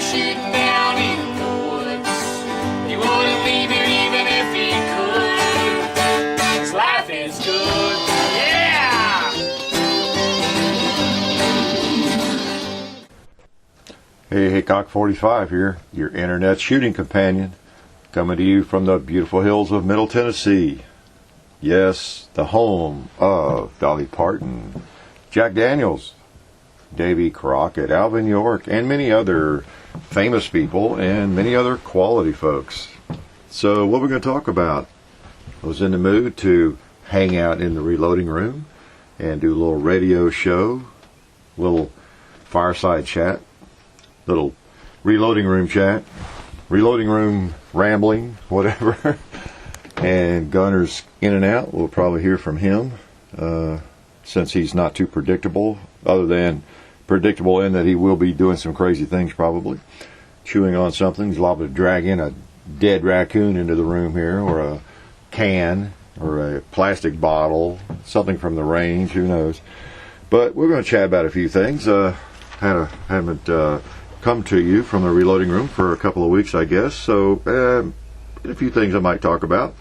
shooting down in the woods. He wouldn't leave it even if he could. 'Cause life is good, yeah! Hey, Hickok45 here, your internet shooting companion, coming to you from the beautiful hills of Middle Tennessee. Yes, the home of Dolly Parton, Jack Daniels, Davy Crockett, Alvin York, and many other famous people and many other quality folks. So what we're going to talk about, I was in the mood to hang out in the reloading room and do a little radio show, little fireside chat, little reloading room chat, reloading room rambling, whatever. And Gunner's in and out. We'll probably hear from him since he's not too predictable, other than predictable in that he will be doing some crazy things probably. Chewing on something. He's liable to drag in a dead raccoon into the room here, or a can, or a plastic bottle, something from the range, who knows. But we're going to chat about a few things. Haven't come to you from the reloading room for a couple of weeks, I guess. So a few things I might talk about.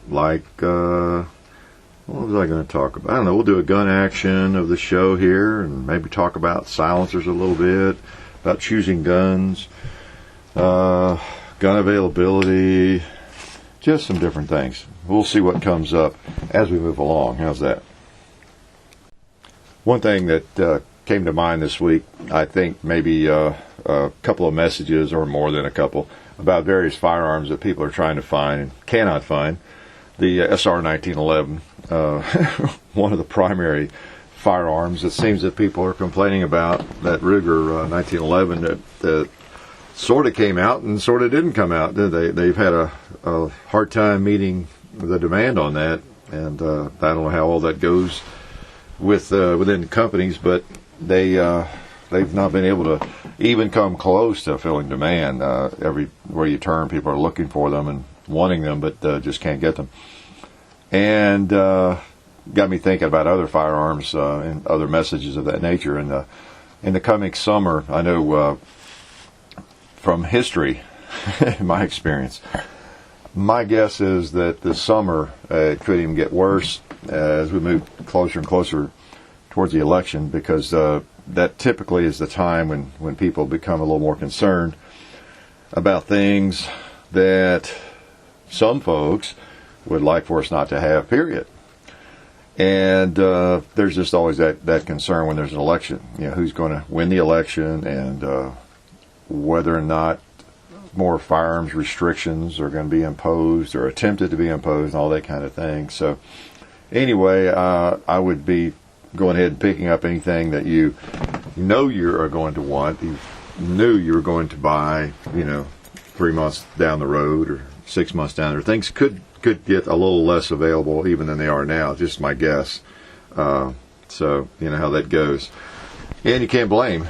Like, what was I going to talk about? I don't know. We'll do a gun action of the show here, and maybe talk about silencers a little bit, about choosing guns, gun availability, just some different things. We'll see what comes up as we move along. How's that? One thing that came to mind this week, I think maybe a couple of messages, or more than a couple, about various firearms that people are trying to find and cannot find. The SR 1911, one of the primary firearms. It seems that people are complaining about that Ruger 1911 that sort of came out and sort of didn't come out. They've had a hard time meeting the demand on that, and I don't know how all that goes within companies, but they've not been able to even come close to filling demand. Everywhere you turn, people are looking for them and wanting them, but just can't get them. And got me thinking about other firearms and other messages of that nature. In the coming summer, I know from history, in my experience, my guess is that this summer it could even get worse as we move closer and closer towards the election, because that typically is the time when people become a little more concerned about things that some folks would like for us not to have, period. And there's just always that concern when there's an election. You know, who's going to win the election, and whether or not more firearms restrictions are going to be imposed or attempted to be imposed, and all that kind of thing. So anyway, I would be going ahead and picking up anything that you know you are going to want, you knew you were going to buy, 3 months down the road or 6 months down there. Things could get a little less available even than they are now, just my guess. So you know how that goes. And you can't blame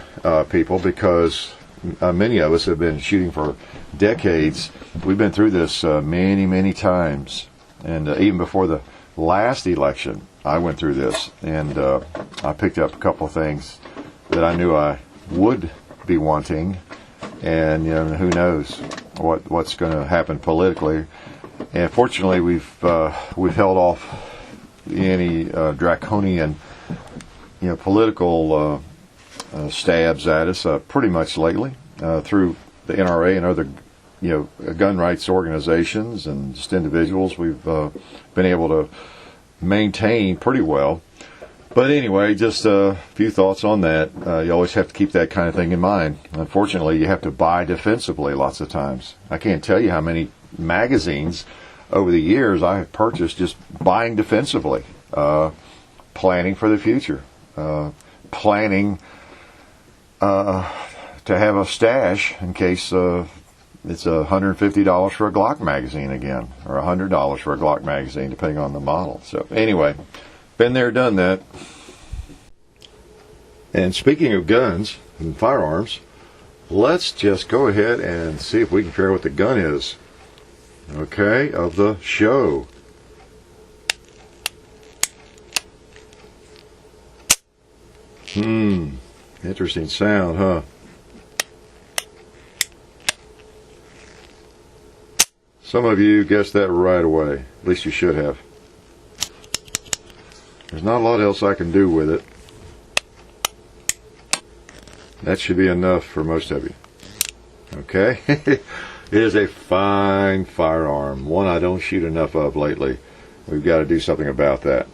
people, because many of us have been shooting for decades. We've been through this many times. And even before the last election, I went through this, and I picked up a couple of things that I knew I would be wanting, and who knows what's going to happen politically. And fortunately, we've held off any draconian political stabs at us pretty much lately through the NRA and other gun rights organizations and just individuals. We've been able to maintain pretty well. But anyway, just a few thoughts on that. You always have to keep that kind of thing in mind. Unfortunately, you have to buy defensively lots of times. I can't tell you how many magazines over the years I have purchased just buying defensively, planning for the future, planning to have a stash in case it's $150 for a Glock magazine again, or $100 for a Glock magazine, depending on the model. So anyway, been there, done that. And speaking of guns and firearms, let's just go ahead and see if we can figure out what the gun is, okay, of the show. Interesting sound, huh? Some of you guessed that right away. At least you should have. There's not a lot else I can do with it. That should be enough for most of you. Okay? It is a fine firearm. One I don't shoot enough of lately. We've got to do something about that.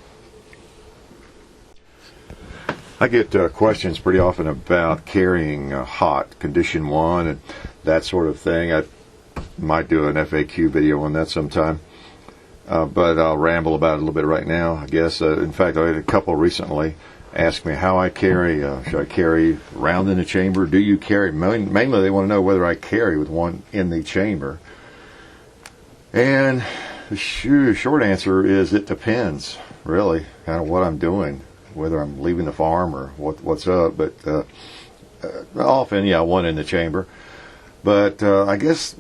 I get questions pretty often about carrying hot, condition 1, and that sort of thing. I might do an FAQ video on that sometime. But I'll ramble about it a little bit right now, I guess. In fact, I had a couple recently ask me how I carry. Should I carry round in the chamber? Do you carry? Mainly they want to know whether I carry with one in the chamber. And the short answer is it depends, really, kind of what I'm doing, whether I'm leaving the farm or what's up. But often, yeah, one in the chamber. But I guess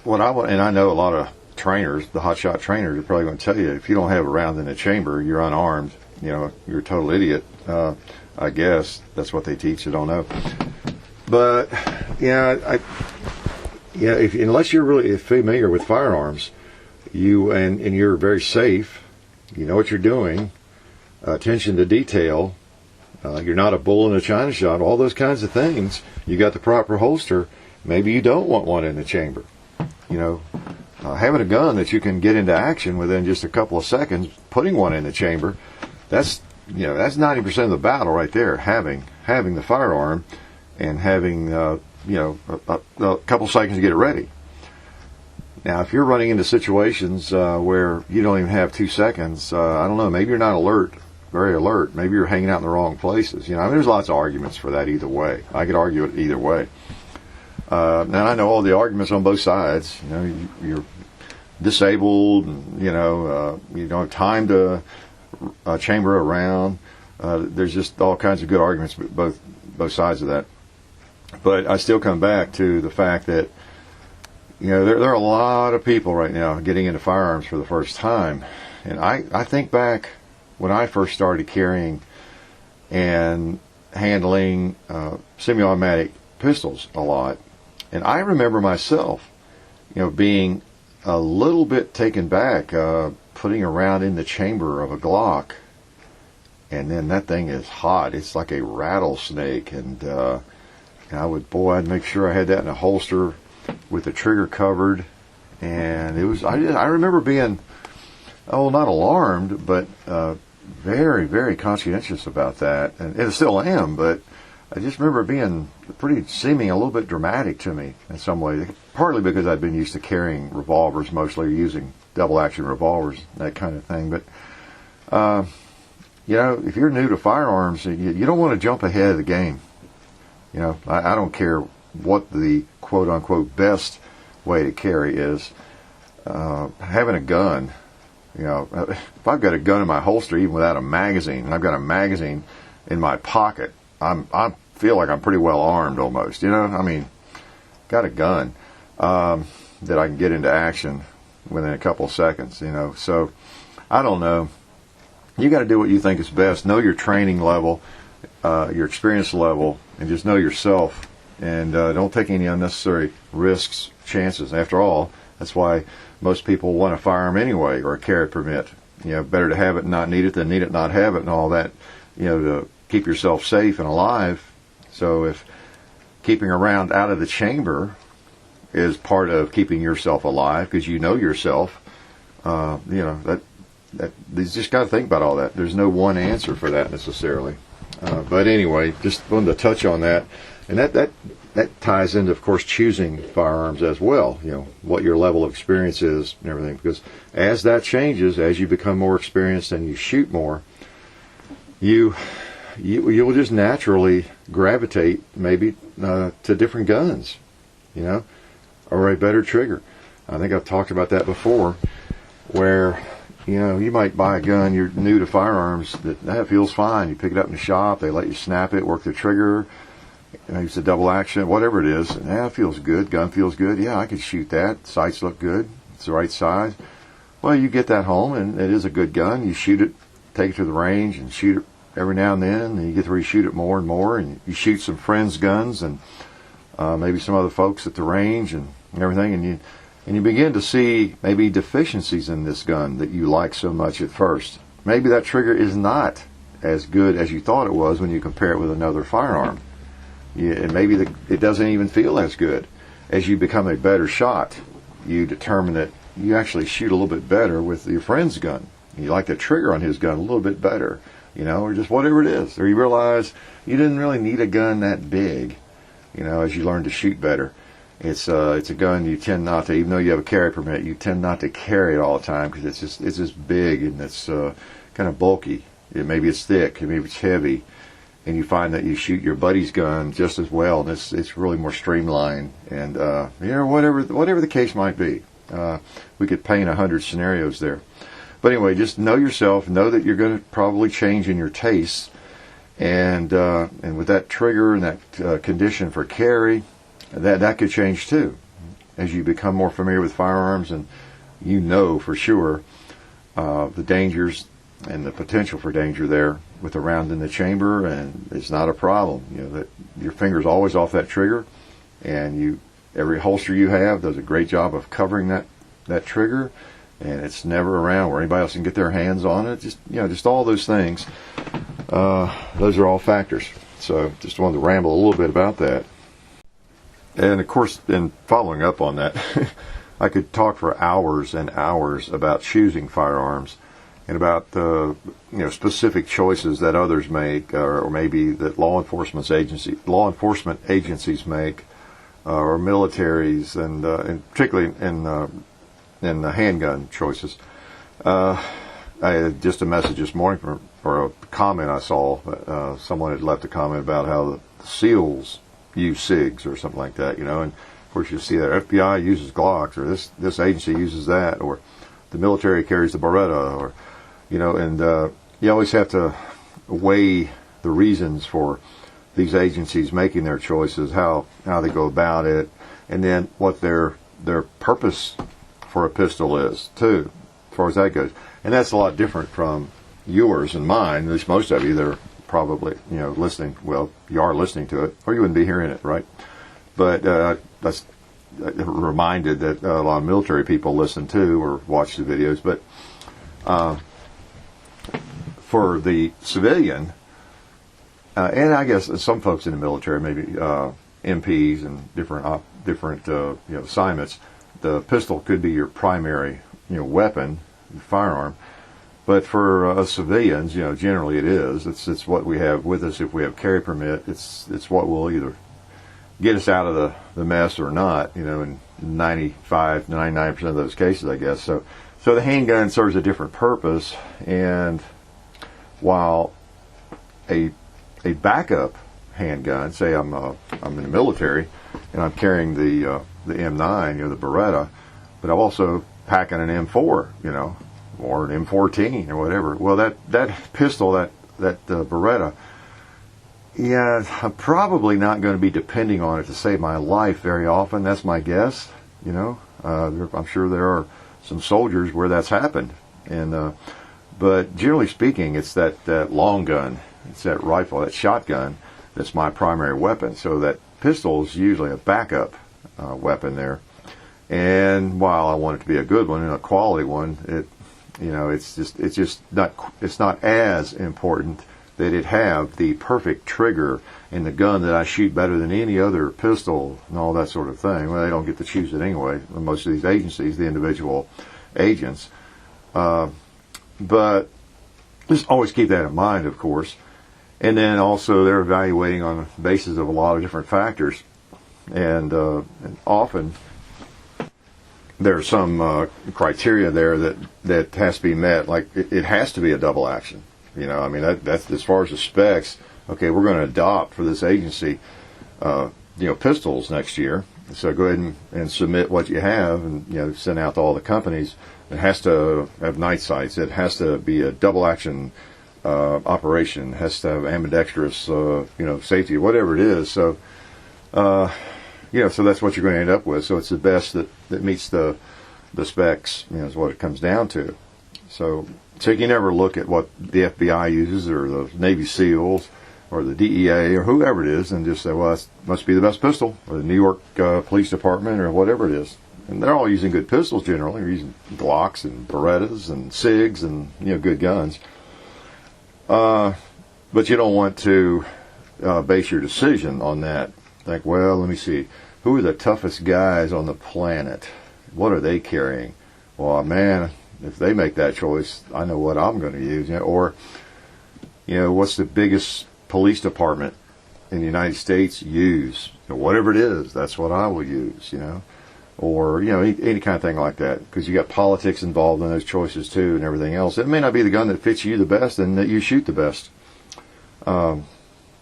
what I want, and I know a lot of trainers, the hotshot trainers, are probably going to tell you if you don't have a round in the chamber, you're unarmed. You know, you're a total idiot. I guess that's what they teach. I don't know, but unless you're really familiar with firearms, and you're very safe, you know what you're doing, attention to detail, you're not a bull in a china shop, all those kinds of things. You got the proper holster. Maybe you don't want one in the chamber. You know. Having a gun that you can get into action within just a couple of seconds, putting one in the chamber, that's 90% of the battle right there. Having the firearm and having a couple seconds to get it ready. Now, if you're running into situations where you don't even have 2 seconds, I don't know. Maybe you're not very alert. Maybe you're hanging out in the wrong places. You know, there's lots of arguments for that either way. I could argue it either way. And I know all the arguments on both sides. You know, you're disabled, and, you don't have time to chamber around. There's just all kinds of good arguments, both sides of that. But I still come back to the fact that, there are a lot of people right now getting into firearms for the first time. And I think back when I first started carrying and handling semi-automatic pistols a lot. And I remember myself, being a little bit taken back, putting a round in the chamber of a Glock, and then that thing is hot. It's like a rattlesnake, and I'd make sure I had that in a holster with the trigger covered, and it was. I remember being, not alarmed, but very, very conscientious about that, and I still am, but. I just remember it being seeming a little bit dramatic to me in some way, partly because I'd been used to carrying revolvers, mostly using double-action revolvers, that kind of thing. But, if you're new to firearms, you don't want to jump ahead of the game. I don't care what the quote-unquote best way to carry is. Having a gun, if I've got a gun in my holster, even without a magazine, and I've got a magazine in my pocket, I feel like I'm pretty well armed almost, got a gun that I can get into action within a couple of seconds, so I don't know. You got to do what you think is best. Know your training level, your experience level, and just know yourself, and don't take any unnecessary risks, chances. After all, that's why most people want a firearm anyway, or a carry permit. Better to have it and not need it than need it and not have it, and all that, to keep yourself safe and alive. So if keeping a round out of the chamber is part of keeping yourself alive, because you know yourself, that you just got to think about all that. There's no one answer for that necessarily. But anyway, just wanted to touch on that, and that ties into, of course, choosing firearms as well. What your level of experience is and everything, because as that changes, as you become more experienced and you shoot more, you'll just naturally gravitate maybe to different guns, or a better trigger. I think I've talked about that before, where you might buy a gun, you're new to firearms, that feels fine. You pick it up in the shop, they let you snap it, work the trigger, use the double action, whatever it is, and it feels good, gun feels good. Yeah, I could shoot that. Sights look good. It's the right size. Well, you get that home, and it is a good gun. You shoot it, take it to the range, and shoot it every now and then, and you get to reshoot it more and more, and you shoot some friends' guns and maybe some other folks at the range and everything, and and you begin to see maybe deficiencies in this gun that you like so much at first. Maybe that trigger is not as good as you thought it was when you compare it with another firearm. And maybe it doesn't even feel as good. As you become a better shot, you determine that you actually shoot a little bit better with your friend's gun. You like the trigger on his gun a little bit better, or just whatever it is. Or you realize you didn't really need a gun that big, as you learn to shoot better. It's a gun you tend not to, even though you have a carry permit, you tend not to carry it all the time because it's just big and it's kind of bulky. Maybe it's thick, maybe it's heavy, and you find that you shoot your buddy's gun just as well, and it's really more streamlined, and whatever the case might be. We could paint 100 scenarios there, but anyway, just know yourself, know that you're going to probably change in your tastes, and with that trigger and that condition for carry, that could change too, as you become more familiar with firearms, and for sure the dangers and the potential for danger there with a round in the chamber, and it's not a problem. That your finger's always off that trigger, and every holster you have does a great job of covering that trigger, and it's never around where anybody else can get their hands on it. Just all those things. Those are all factors. So just wanted to ramble a little bit about that. And of course, in following up on that, I could talk for hours and hours about choosing firearms, and about specific choices that others make, or maybe that law enforcement agencies make, or militaries, and particularly in the handgun choices. I had just a message this morning for a comment I saw. Someone had left a comment about how the SEALs use SIGs or something like that, and of course you see that FBI uses Glocks, or this agency uses that, or the military carries the Beretta, or and you always have to weigh the reasons for these agencies making their choices, how they go about it, and then what their purpose for a pistol is too, as far as that goes. And that's a lot different from yours and mine. At least most of you that are probably listening. Well, you are listening to it, or you wouldn't be hearing it, right? But that's reminded that a lot of military people listen to or watch the videos, but. For the civilian, and I guess some folks in the military, maybe MPs and different assignments, the pistol could be your primary weapon, firearm. But for us civilians, generally it is. It's what we have with us if we have carry permit. It's what will either get us out of the mess or not. In 95, 99% of those cases, I guess. So the handgun serves a different purpose, and while a backup handgun, say I'm in the military and I'm carrying the M9, the Beretta, but I'm also packing an M4, or an M14 or whatever. Well, that pistol, that Beretta, I'm probably not going to be depending on it to save my life very often. That's my guess. I'm sure there are some soldiers where that's happened, but generally speaking, it's that long gun, it's that rifle, that shotgun that's my primary weapon. So that pistol is usually a backup weapon there. And while I want it to be a good one and a quality one, it's not as important that it have the perfect trigger and the gun that I shoot better than any other pistol and all that sort of thing. Well, they don't get to choose it anyway. Most of these agencies, the individual agents. But just always keep that in mind, of course. And then also they're evaluating on the basis of a lot of different factors. And often there's some criteria there that has to be met. Like it has to be a double action. That's as far as the specs. Okay, we're going to adopt for this agency, pistols next year. So go ahead and submit what you have, and send out to all the companies. It has to have night sights. It has to be a double action operation. It has to have ambidextrous, safety, whatever it is. So, so that's what you're going to end up with. So it's the best that meets the specs. Is what it comes down to. So you can never look at what the FBI uses or the Navy SEALs or the DEA or whoever it is and just say, well, that must be the best pistol, or the New York Police Department or whatever it is. and they're all using good pistols generally. They're using Glocks and Berettas and SIGs and good guns. But you don't want to base your decision on that. Think, well, let me see. Who are the toughest guys on the planet? What are they carrying? Well, man, if they make that choice, I know what I'm going to use. Or, what's the biggest police department in the United States use? Whatever it is, that's what I will use, Or, any kind of thing like that. Because you got politics involved in those choices, too, and everything else. It may not be the gun that fits you the best and that you shoot the best.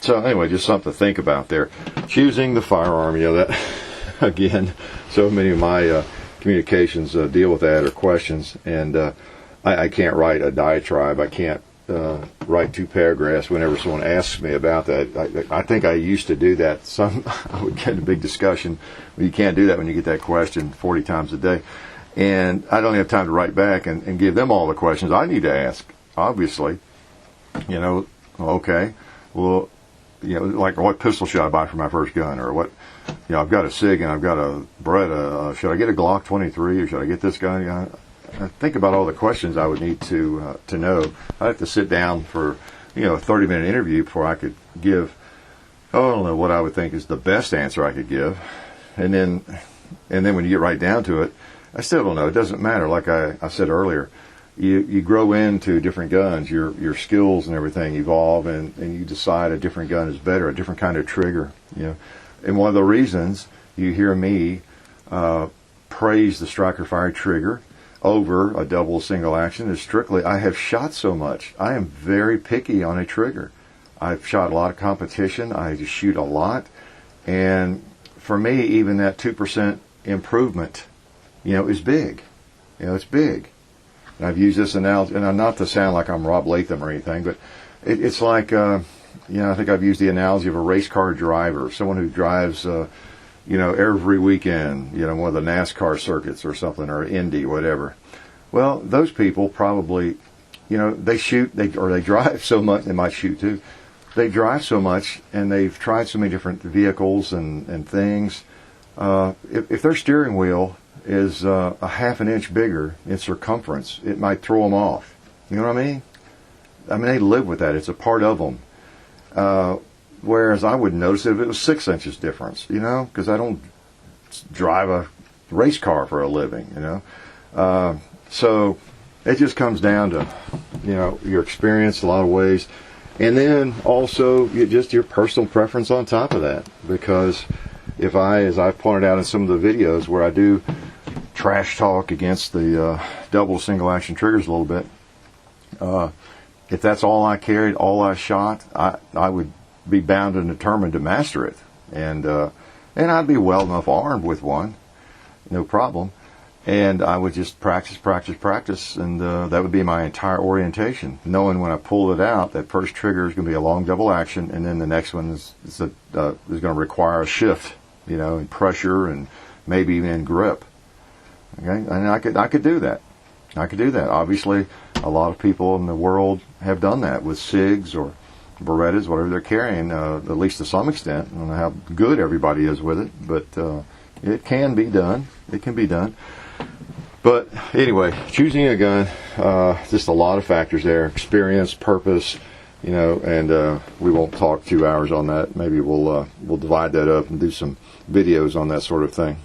So anyway, just something to think about there. Choosing the firearm, that, again, so many of my communications deal with that or questions, and I can't write a diatribe. I can't write 2 paragraphs whenever someone asks me about that. I think I used to do that. I would get in a big discussion. Well, you can't do that when you get that question 40 times a day. And I don't have time to write back and give them all the questions I need to ask, obviously. Okay, well, like what pistol should I buy for my first gun? Or what, I've got a SIG and I've got a Beretta. Should I get a Glock 23 or should I get this gun? I think about all the questions I would need to know. I'd have to sit down for, a 30-minute interview before I could give, I don't know what I would think is the best answer I could give. And then when you get right down to it, I still don't know. It doesn't matter. Like I said earlier, you grow into different guns. Your skills and everything evolve, and you decide a different gun is better, a different kind of trigger. And one of the reasons you hear me praise the striker fire trigger over a double single action is strictly I have shot so much. I am very picky on a trigger. I've shot a lot of competition. I just shoot a lot, and for me, even that 2% improvement, is big. It's big. And I've used this analogy, and not to sound like I'm Rob Latham or anything, but it's like, I think I've used the analogy of a race car driver, someone who drives, every weekend, one of the NASCAR circuits or something, or Indy, whatever. Well, those people probably, they drive so much, they might shoot too. They drive so much, and they've tried so many different vehicles and things. If their steering wheel is a half an inch bigger in circumference, it might throw them off. You know what I mean? They live with that. It's a part of them. Whereas I wouldn't notice it if it was 6 inches difference, because I don't drive a race car for a living, So it just comes down to, your experience in a lot of ways. And then also just your personal preference on top of that. Because as I've pointed out in some of the videos where I do trash talk against the double single action triggers a little bit, if that's all I carried, all I shot, I would be bound and determined to master it. And I'd be well enough armed with one, no problem. And I would just practice, and that would be my entire orientation. Knowing when I pull it out, that first trigger is going to be a long double action, and then the next one is going to require a shift, in pressure and maybe even in grip. Okay, and I could do that. Obviously, a lot of people in the world have done that with SIGs or Berettas, whatever they're carrying, at least to some extent. I don't know how good everybody is with it, but it can be done. It can be done. But anyway, choosing a gun, just a lot of factors there. Experience, purpose, and we won't talk 2 hours on that. Maybe we'll divide that up and do some videos on that sort of thing.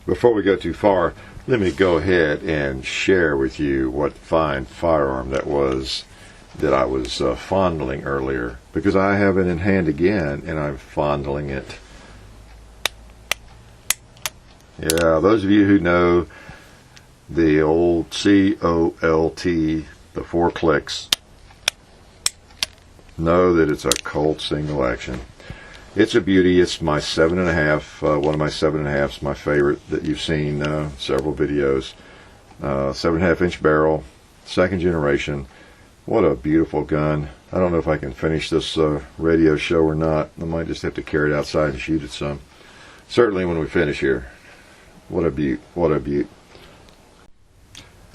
Before we go too far, let me go ahead and share with you what fine firearm that was that I was fondling earlier, because I have it in hand again and I'm fondling it. Yeah, those of you who know the old COLT, the 4 clicks, know that it's a Colt single action. It's a beauty. It's my 7.5, one of my 7.5s, my favorite that you've seen several videos. 7.5 inch barrel, 2nd generation. What a beautiful gun. I don't know if I can finish this radio show or not. I might just have to carry it outside and shoot it some. Certainly when we finish here. What a beaut. What a beaut.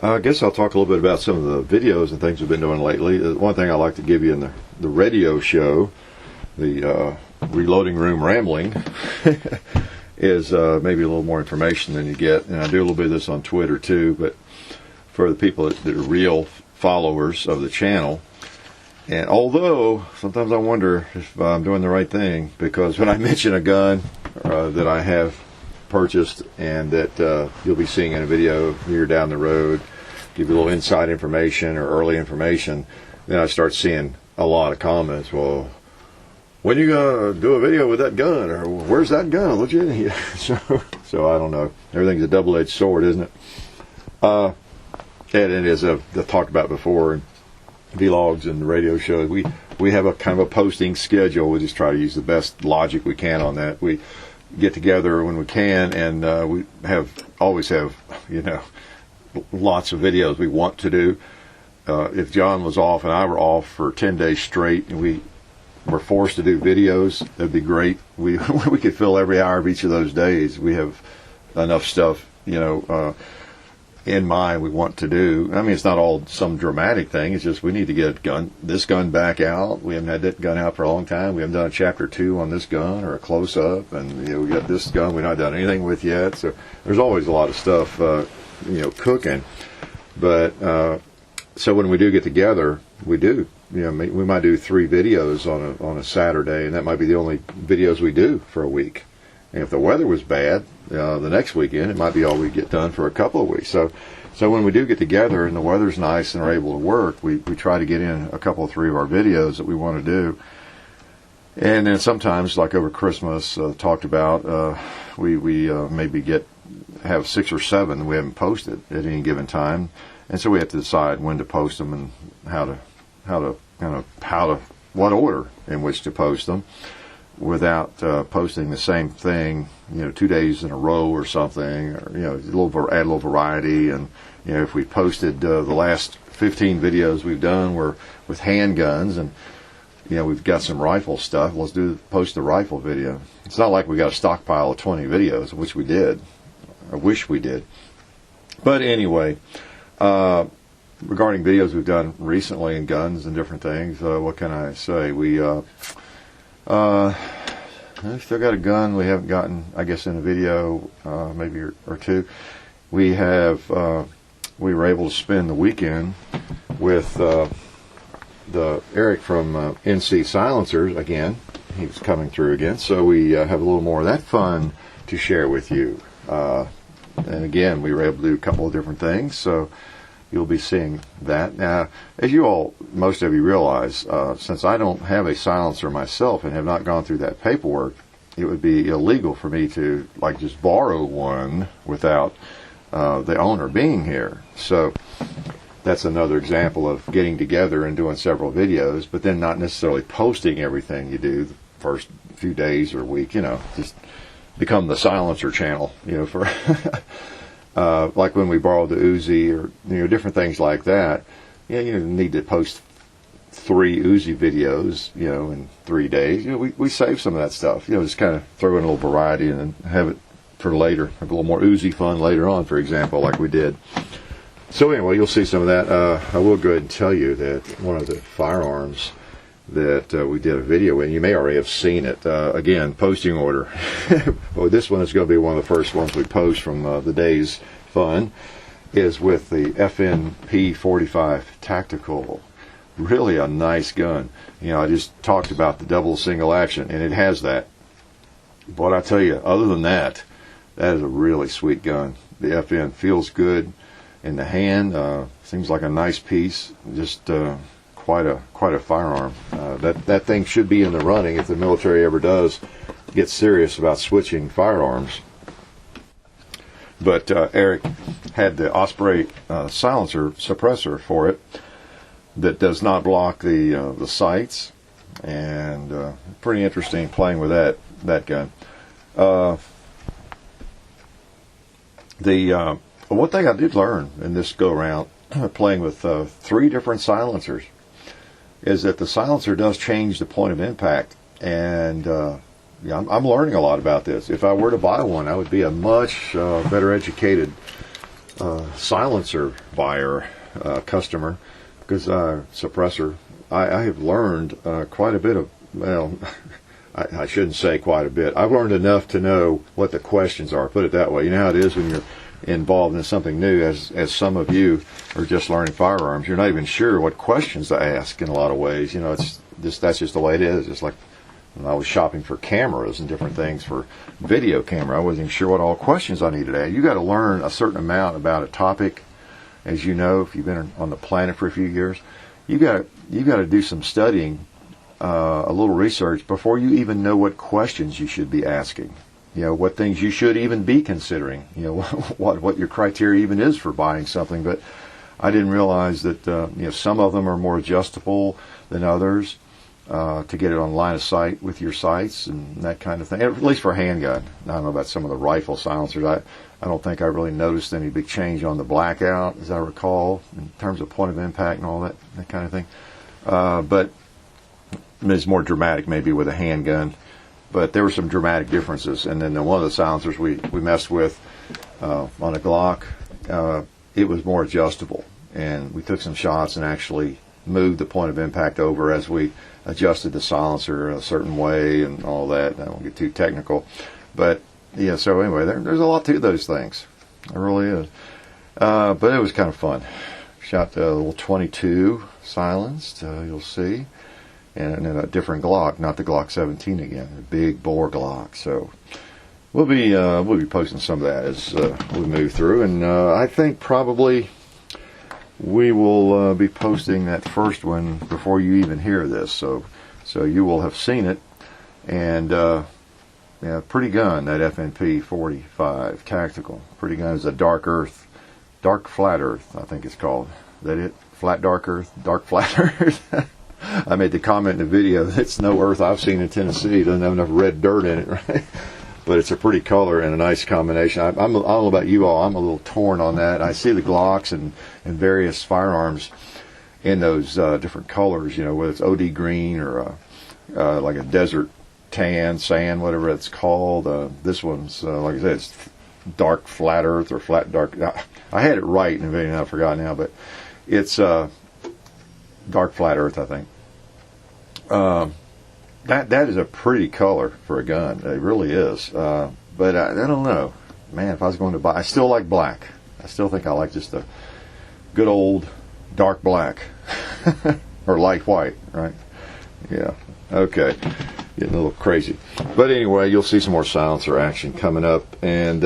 I guess I'll talk a little bit about some of the videos and things we've been doing lately. One thing I like to give you in the radio show, the Reloading Room Rambling, is maybe a little more information than you get. And I do a little bit of this on Twitter too, but for the people that are real followers of the channel. And although sometimes I wonder if I'm doing the right thing, because when I mention a gun that I have purchased and that you'll be seeing in a video here down the road, give you a little inside information or early information, then I start seeing a lot of comments. Well, when are you going to do a video with that gun? Or where's that gun? Legit? So I don't know. Everything's a double-edged sword, isn't it? And it is, I've talked about before, vlogs and radio shows. We have a kind of a posting schedule. We just try to use the best logic we can on that. We get together when we can, and we always have, lots of videos we want to do. If John was off and I were off for 10 days straight, and we were forced to do videos, that'd be great. We could fill every hour of each of those days. We have enough stuff, in mind we want to do. I mean, it's not all some dramatic thing. It's just we need to get this gun back out. We haven't had that gun out for a long time. We haven't done a chapter 2 on this gun or a close-up, and we got this gun we've not done anything with yet. So there's always a lot of stuff, cooking. But so when we do get together, we do. We might do 3 videos on a Saturday, and that might be the only videos we do for a week. And if the weather was bad, the next weekend, it might be all we get done for a couple of weeks. So when we do get together and the weather's nice and are able to work, we try to get in a couple, 3 of our videos that we want to do. And then sometimes, like over Christmas, talked about, we maybe have 6 or 7 that we haven't posted at any given time, and so we have to decide when to post them and what order in which to post them, without posting the same thing, 2 days in a row or something, or add a little variety. And if we posted the last 15 videos we've done were with handguns, and we've got some rifle stuff, let's post the rifle video. It's not like we got a stockpile of 20 videos, which we did. I wish we did. But anyway, regarding videos we've done recently in guns and different things, what can I say? We still got a gun we haven't gotten, I guess, in a video, maybe or 2. We were able to spend the weekend with Eric from NC Silencers again. He was coming through again, so we have a little more of that fun to share with you. And again, we were able to do a couple of different things, so you'll be seeing that. Now, as most of you realize, since I don't have a silencer myself and have not gone through that paperwork, it would be illegal for me to just borrow one without the owner being here. So that's another example of getting together and doing several videos, but then not necessarily posting everything you do the first few days or week. Just become the silencer channel. For like when we borrowed the Uzi or different things like that. You need to post 3 Uzi videos, in 3 days. We save some of that stuff. Just kind of throw in a little variety and then have it for later. Have a little more Uzi fun later on, for example, like we did. So anyway, you'll see some of that. I will go ahead and tell you that one of the firearms that we did a video in, you may already have seen it. Again, posting order. Well, this one is going to be one of the first ones we post from the day's fun, is with the Hickok45 Tactical. Really a nice gun. I just talked about the double single action, and it has that. But I tell you, other than that is a really sweet gun. The FN feels good in the hand. Seems like a nice piece. Just quite a firearm. That thing should be in the running if the military ever does get serious about switching firearms. But Eric had the Osprey silencer suppressor for it that does not block the sights, and pretty interesting playing with that gun. One thing I did learn in this go around playing with 3 different silencers is that the silencer does change the point of impact, and I'm learning a lot about this. If I were to buy one, I would be a much better educated silencer buyer, customer, because suppressor. I have learned quite a bit of, I shouldn't say quite a bit. I've learned enough to know what the questions are. Put it that way. You know how it is when you're involved in something new, as some of you are just learning firearms. You're not even sure what questions to ask in a lot of ways. You know, that's just the way it is. It's like when I was shopping for cameras and different things for video camera. I wasn't even sure what all questions I needed to ask. You got to learn a certain amount about a topic, as you know, if you've been on the planet for a few years. You got to do some studying, a little research before you even know what questions you should be asking. You know, what things you should even be considering. You know, what your criteria even is for buying something. But I didn't realize that some of them are more adjustable than others, to get it on line of sight with your sights and that kind of thing. At least for a handgun. I don't know about some of the rifle silencers. I don't think I really noticed any big change on the blackout, as I recall, in terms of point of impact and all that kind of thing. But it's more dramatic maybe with a handgun. But there were some dramatic differences. And then one of the silencers we messed with on a Glock, it was more adjustable. And we took some shots and actually moved the point of impact over as we adjusted the silencer a certain way and all that. I won't get too technical. But, yeah, so anyway, there's a lot to those things. There really is. But it was kind of fun. Shot a little 22 silenced, you'll see. And then a different Glock, not the Glock 17 again, a big bore Glock. So we'll be posting some of that as we move through, and I think probably we will be posting that first one before you even hear this. So you will have seen it, and yeah, pretty gun, that FNP45 tactical. Pretty gun is a dark flat earth, I think it's called. Is that it? Flat dark earth, dark flat earth. I made the comment in the video, it's no earth I've seen in Tennessee. It doesn't have enough red dirt in it, right? But it's a pretty color and a nice combination. I don't know about you all. I'm a little torn on that. I see the Glocks and various firearms in those different colors, you know, whether it's OD green or like a desert tan, sand, whatever it's called. This one's, like I said, it's dark flat earth or flat dark. I had it right in the video, I forgot now, but it's dark flat earth, I think. That is a pretty color for a gun. It really is. But I don't know. Man, if I was going to buy, I still like black. I still think I like just a good old dark black. Or light white, right? Yeah. Okay. Getting a little crazy. But anyway, you'll see some more silencer action coming up. And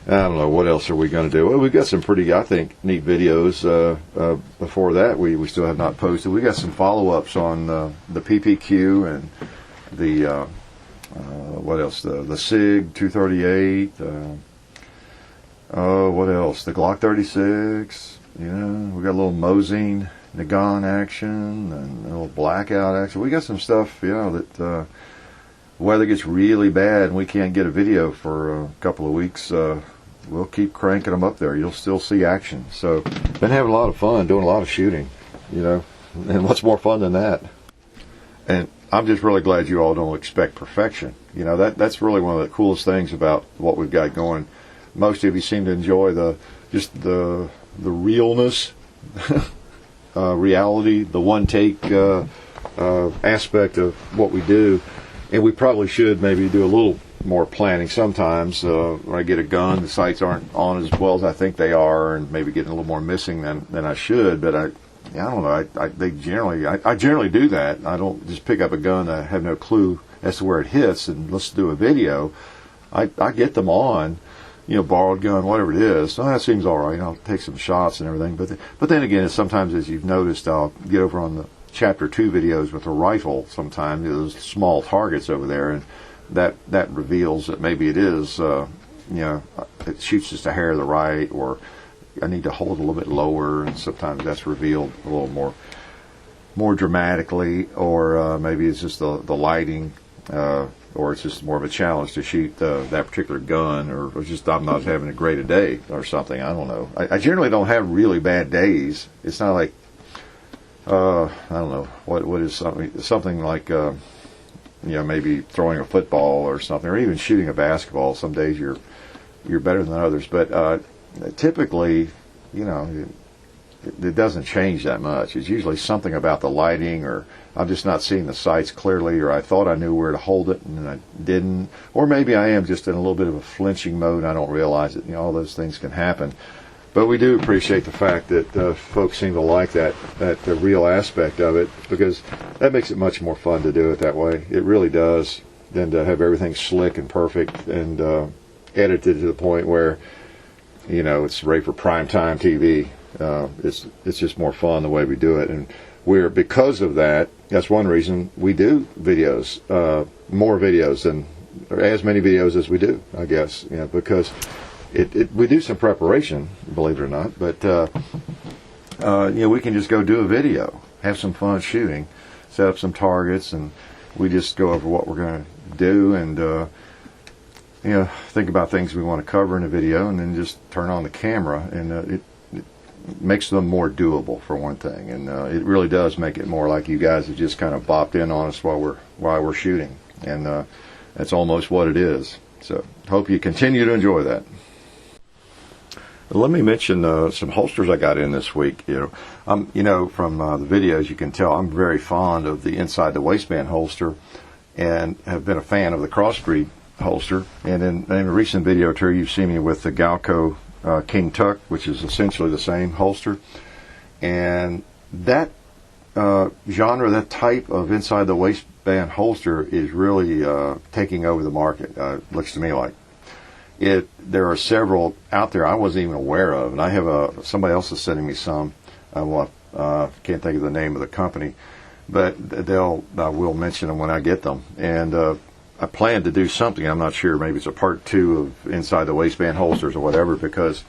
I don't know, what else are we going to do? Well, we've got some pretty, I think, neat videos. Before that, we still have not posted. We got some follow-ups on the PPQ and the, what else? The SIG 238. What else? The Glock 36. Yeah, we got a little Mosing Nagant action and a little blackout action. We got some stuff, you know, that weather gets really bad and we can't get a video for a couple of weeks. We'll keep cranking them up there. You'll still see action. So, been having a lot of fun, doing a lot of shooting, you know. And what's more fun than that? And I'm just really glad you all don't expect perfection. You know, that's really one of the coolest things about what we've got going. Most of you seem to enjoy the realness, reality, the one take aspect of what we do. And we probably should maybe do a little more planning sometimes. When I get a gun, the sights aren't on as well as I think they are, and maybe getting a little more missing than I should. But I don't know. I generally do that. I don't just pick up a gun. I have no clue as to where it hits, and let's do a video. I get them on, you know, borrowed gun, whatever it is. So that seems all right. I'll take some shots and everything. But then again, sometimes, as you've noticed, I'll get over on the Chapter 2 videos with a rifle sometimes, those small targets over there, and that reveals that maybe it is, you know, it shoots just a hair to the right, or I need to hold a little bit lower, and sometimes that's revealed a little more dramatically, or maybe it's just the lighting, or it's just more of a challenge to shoot that particular gun, or just I'm not having a great a day or something. I don't know. I generally don't have really bad days. It's not like, I don't know, what is something like, you know, maybe throwing a football or something, or even shooting a basketball. Some days you're better than others, but typically, you know, it doesn't change that much. It's usually something about the lighting, or I'm just not seeing the sights clearly, or I thought I knew where to hold it and I didn't, or maybe I am just in a little bit of a flinching mode and I don't realize it. All those things can happen. But we do appreciate the fact that folks seem to like that the real aspect of it, because that makes it much more fun to do it that way. It really does, than to have everything slick and perfect and edited to the point where it's ready for primetime TV. It's just more fun the way we do it, and because of that, that's one reason we do videos, more videos than, or as many videos as we do, I guess, because we do some preparation, believe it or not, but we can just go do a video, have some fun shooting, set up some targets, and we just go over what we're going to do, and think about things we want to cover in a video, and then just turn on the camera, and it makes them more doable, for one thing, and it really does make it more like you guys have just kind of bopped in on us while we're shooting, and that's almost what it is. So hope you continue to enjoy that. Let me mention some holsters I got in this week. From the videos you can tell I'm very fond of the inside the waistband holster, and have been a fan of the crossbreed holster. And in a recent video too, you've seen me with the Galco King Tuck, which is essentially the same holster. And that genre, that type of inside the waistband holster is really taking over the market. Looks to me like. There are several out there I wasn't even aware of, and I have somebody else is sending me some. Can't think of the name of the company, but I will mention them when I get them. And I plan to do something. I'm not sure. Maybe it's a part 2 of inside the waistband holsters or whatever, because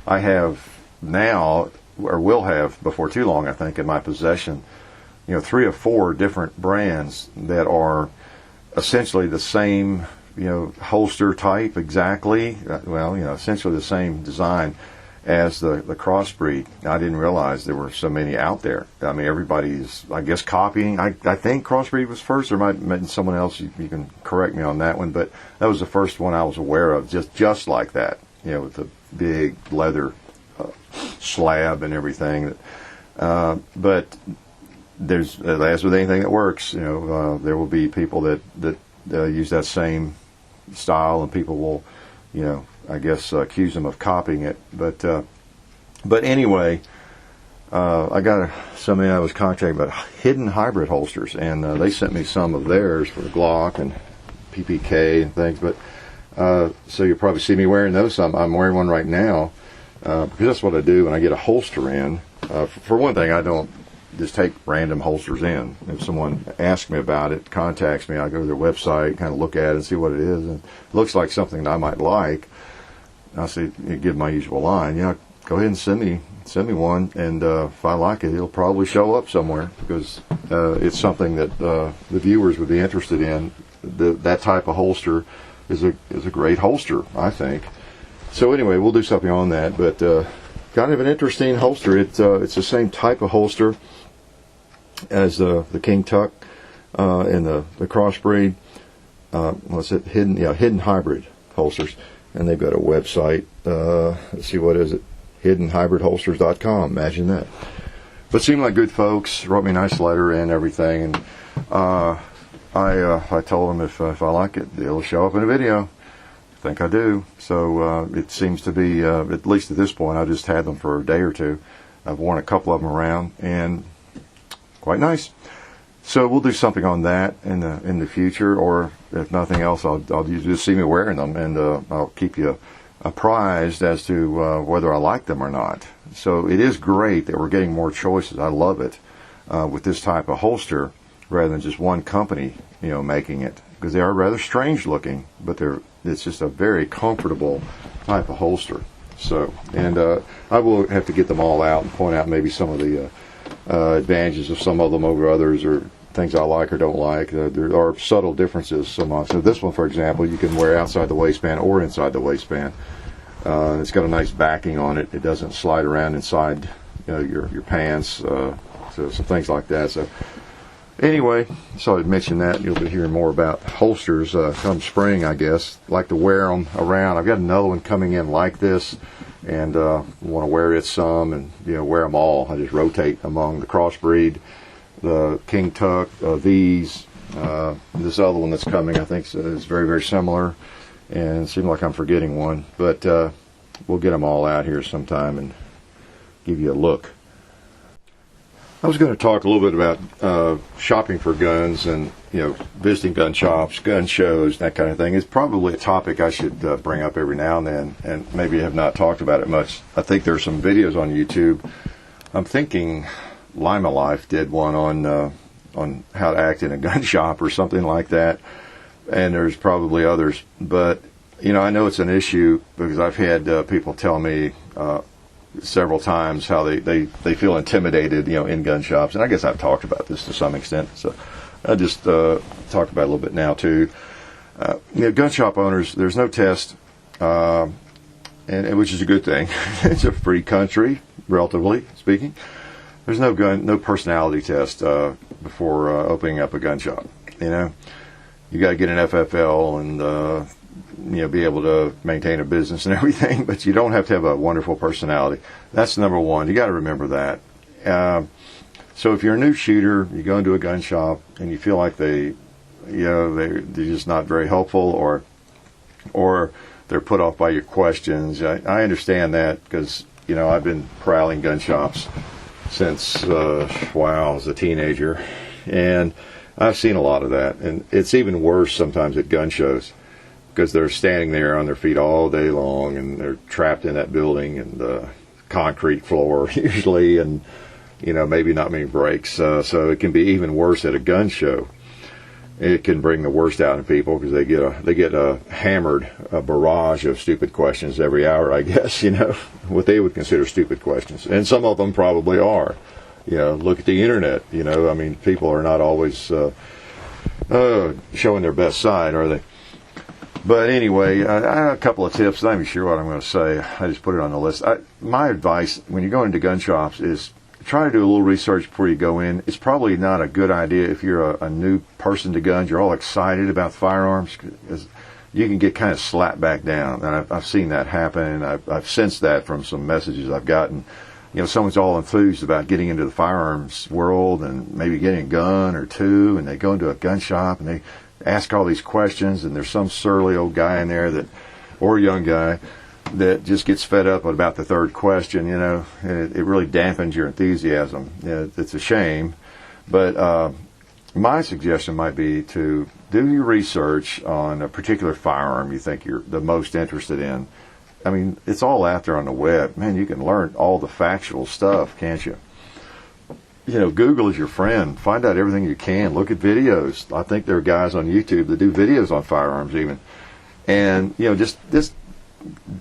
I have now, or will have before too long, I think, in my possession, 3 or 4 different brands that are essentially the same. Holster type exactly. Essentially the same design as the crossbreed. I didn't realize there were so many out there. I mean, everybody's, I guess, copying. I think crossbreed was first. There might have been someone else. You can correct me on that one, but that was the first one I was aware of. Just like that. With the big leather slab and everything. But there's, as with anything that works, there will be people that use that same style, and people will, I guess, accuse them of copying it. But anyway, I got somebody I was contacting about hidden hybrid holsters, and they sent me some of theirs for the Glock and PPK and things. But so you'll probably see me wearing those. I'm wearing one right now because that's what I do when I get a holster in. For one thing, I don't just take random holsters in. If someone asks me about it, contacts me, I go to their website, kind of look at it and see what it is, and it looks like something that I might like. I say, give my usual line, go ahead and send me one, and if I like it, it'll probably show up somewhere, because it's something that the viewers would be interested in. That type of holster is a great holster, I think. So anyway, we'll do something on that, but kind of an interesting holster. It's the same type of holster as the King Tuck and the crossbreed. What's it? Hidden hybrid holsters, and they've got a website. Let's see, what is it? hiddenhybridholsters.com. Imagine that. But seemed like good folks. Wrote me a nice letter and everything, and I told them if I like it, it'll show up in a video. I think I do. So it seems to be, at least at this point, I just had them for a day or two. I've worn a couple of them around, and quite nice. So we'll do something on that in the future, or if nothing else, I'll just see me wearing them, and I'll keep you apprised as to whether I like them or not. So it is great that we're getting more choices. I love it with this type of holster, rather than just one company, making it, because they are rather strange looking, but it's just a very comfortable type of holster. So, and I will have to get them all out and point out maybe some of the advantages of some of them over others, or things I like or don't like. There are subtle differences. So this one, for example, you can wear outside the waistband or inside the waistband. It's got a nice backing on it. It doesn't slide around inside your pants. So some things like that. So Anyway, so I'd mention that. You'll be hearing more about holsters come spring, I guess. Like to wear them around. I've got another one coming in like this, and want to wear it some, and wear them all. I just rotate among the crossbreed, the King Tuck, these, this other one that's coming. I think is very, very similar, and it seems like I'm forgetting one, but we'll get them all out here sometime and give you a look. I was going to talk a little bit about shopping for guns and visiting gun shops, gun shows, that kind of thing. It's probably a topic I should bring up every now and then, and maybe have not talked about it much. I think there's some videos on YouTube. I'm thinking Lima Life did one on how to act in a gun shop or something like that, and there's probably others. But I know it's an issue because I've had people tell me several times how they feel intimidated, in gun shops. And I guess I've talked about this to some extent, so I'll just talk about it a little bit now too. Gun shop owners, there's no test, and which is a good thing. It's a free country, relatively speaking. There's no personality test before opening up a gun shop. You got to get an FFL and be able to maintain a business and everything, but you don't have to have a wonderful personality. That's number one. You got to remember that. So if you're a new shooter, you go into a gun shop and you feel like they're just not very helpful, or they're put off by your questions. I understand that because I've been prowling gun shops since I was a teenager, and I've seen a lot of that. And it's even worse sometimes at gun shows, because they're standing there on their feet all day long, and they're trapped in that building and the concrete floor usually, and maybe not many breaks. So it can be even worse at a gun show. It can bring the worst out in people because they get a hammered barrage of stupid questions every hour, I guess. What they would consider stupid questions, and some of them probably are. Look at the internet. People are not always showing their best side, are they? But anyway, I have a couple of tips. I'm not even sure what I'm going to say. I just put it on the list. My advice when you go into gun shops is try to do a little research before you go in. It's probably not a good idea if you're a new person to guns. You're all excited about firearms, because you can get kind of slapped back down. And I've seen that happen, and I've sensed that from some messages I've gotten. Someone's all enthused about getting into the firearms world and maybe getting a gun or two, and they go into a gun shop and they ask all these questions, and there's some surly old guy in there or a young guy that just gets fed up about the third question, and it really dampens your enthusiasm. It's a shame, but my suggestion might be to do your research on a particular firearm you think you're the most interested in. It's all out there on the web. Man, you can learn all the factual stuff, can't you? Google is your friend. Find out everything you can. Look at videos. I think there are guys on YouTube that do videos on firearms even. And, just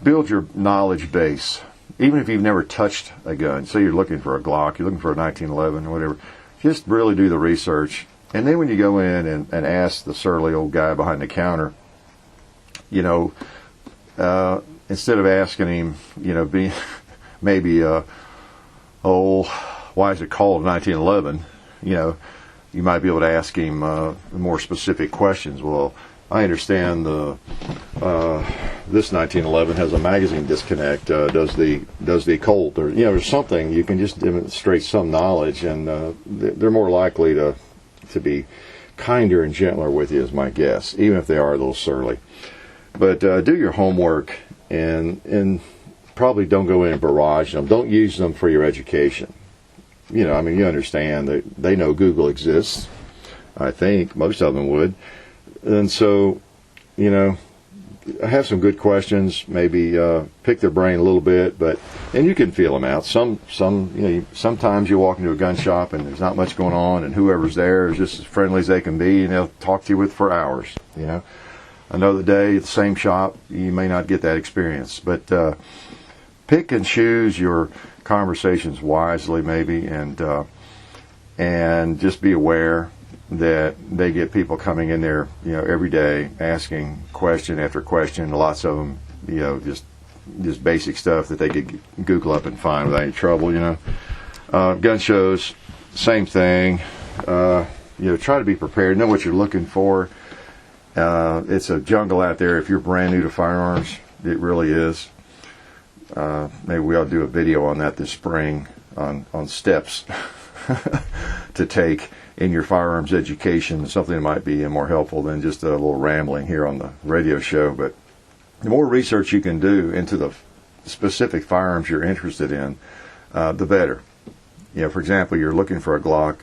build your knowledge base. Even if you've never touched a gun, say you're looking for a Glock, you're looking for a 1911 or whatever, just really do the research. And then when you go in and ask the surly old guy behind the counter, instead of asking him, why is it called 1911? You might be able to ask him more specific questions. Well, I understand this 1911 has a magazine disconnect. Does the Colt, or there's something you can just demonstrate some knowledge, and they're more likely to be kinder and gentler with you, is my guess, even if they are a little surly. But do your homework, and probably don't go in and barrage them. Don't use them for your education. You understand that they know Google exists. I think most of them would. And so, have some good questions, maybe pick their brain a little bit, and you can feel them out. Sometimes you walk into a gun shop and there's not much going on, and whoever's there is just as friendly as they can be, and they'll talk to you for hours. Another day at the same shop, you may not get that experience, but pick and choose your conversations wisely, maybe, and just be aware that they get people coming in there, every day, asking question after question. Lots of them, just basic stuff that they could Google up and find without any trouble. Gun shows, same thing. try to be prepared. Know what you're looking for. It's a jungle out there. If you're brand new to firearms, it really is. Maybe we ought to do a video on that this spring on steps to take in your firearms education, something that might be more helpful than just a little rambling here on the radio show. But the more research you can do into the specific firearms you're interested in, the better. For example, you're looking for a Glock.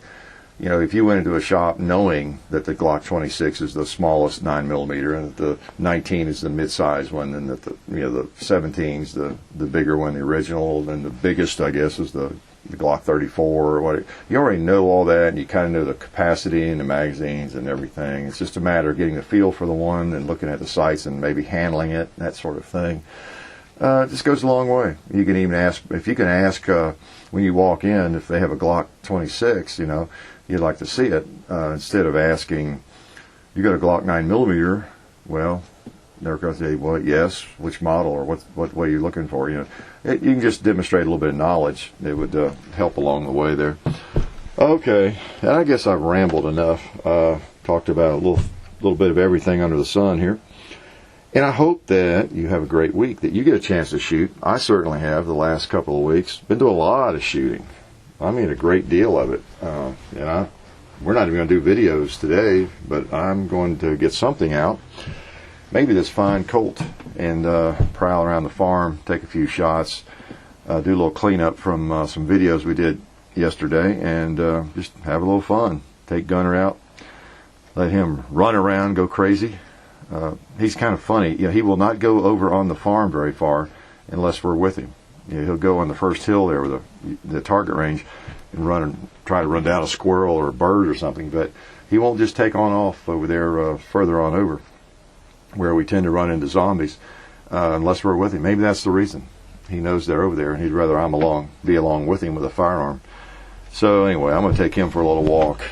If you went into a shop knowing that the Glock 26 is the smallest 9mm and that the 19 is the mid-size one, and that the 17 is the bigger one, the original, and the biggest, I guess, is the Glock 34 or what. You already know all that, and you kind of know the capacity and the magazines and everything. It's just a matter of getting a feel for the one and looking at the sights and maybe handling it, that sort of thing. It just goes a long way. You can even ask, if you can ask when you walk in if they have a Glock 26, you'd like to see it, instead of asking, you got a Glock 9mm, well, they're going to say, well, yes, which model or what way you're looking for. You can just demonstrate a little bit of knowledge. It would help along the way there. Okay, and I guess I've rambled enough. Talked about a little bit of everything under the sun here. And I hope that you have a great week, that you get a chance to shoot. I certainly have the last couple of weeks. Been doing a lot of shooting. I mean, a great deal of it. We're not even going to do videos today, but I'm going to get something out. Maybe this fine Colt, and prowl around the farm, take a few shots, do a little cleanup from some videos we did yesterday, and just have a little fun. Take Gunner out, let him run around, go crazy. He's kind of funny. He will not go over on the farm very far unless we're with him. He'll go on the first hill there with the target range and try to run down a squirrel or a bird or something, but he won't just take on off over there further on over where we tend to run into zombies unless we're with him. Maybe that's the reason. He knows they're over there and he'd rather be along with him with a firearm. So anyway, I'm going to take him for a little walk.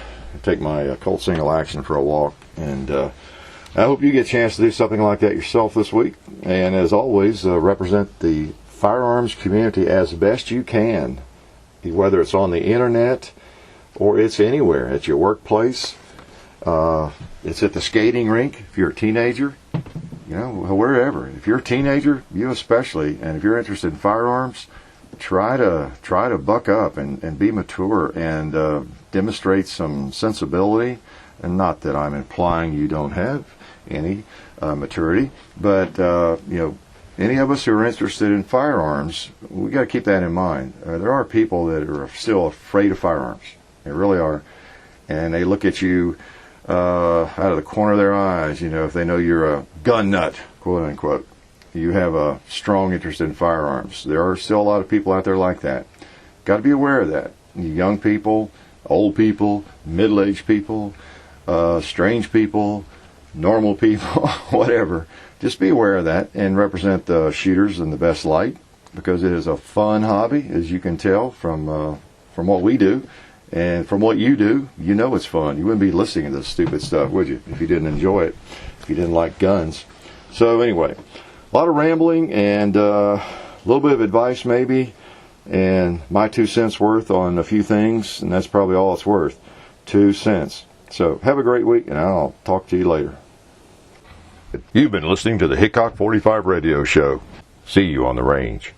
Take my Colt single action for a walk, and I hope you get a chance to do something like that yourself this week. And as always, represent the firearms community as best you can, whether it's on the internet or it's anywhere, at your workplace, it's at the skating rink if you're a teenager, wherever. If you're a teenager, you especially, and if you're interested in firearms, try to buck up and be mature and demonstrate some sensibility. And not that I'm implying you don't have any maturity, but any of us who are interested in firearms, we got to keep that in mind. There are people that are still afraid of firearms. They really are, and they look at you out of the corner of their eyes. If they know you're a gun nut, quote unquote, you have a strong interest in firearms. There are still a lot of people out there like that. Got to be aware of that. Young people, old people, middle-aged people, strange people, normal people, whatever. Just be aware of that and represent the shooters in the best light, because it is a fun hobby, as you can tell from what we do and from what you do. It's fun. You wouldn't be listening to this stupid stuff, would you, if you didn't enjoy it, if you didn't like guns. So anyway, a lot of rambling and a little bit of advice maybe, and my 2 cents worth on a few things, and that's probably all it's worth, 2 cents. So have a great week, and I'll talk to you later. You've been listening to the Hickok 45 radio show. See you on the range.